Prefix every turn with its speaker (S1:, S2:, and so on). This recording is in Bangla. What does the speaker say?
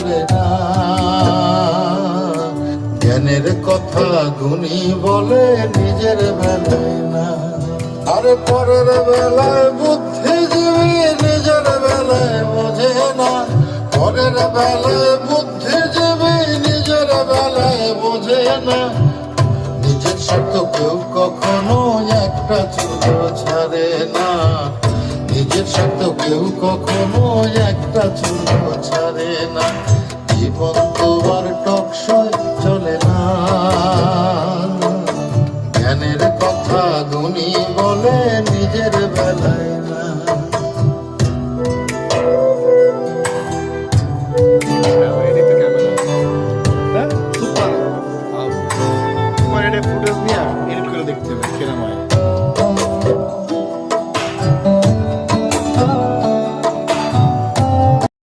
S1: বলে না, জ্ঞানের কথা গুণী বলে নিজের বেলায় না। আরে পরের বেলায় বুদ্ধিজীবী নিজের বেলায় বোঝে না, পরের বেলায় বুদ্ধিজীবী নিজের বেলায় বোঝে না। নিজের স্বার্থ কেউ কখনো একটা চুলো ছাড়ে না, নিজের স্বার্থ কেউ কখনো একটা চুলো ছাড়ে না।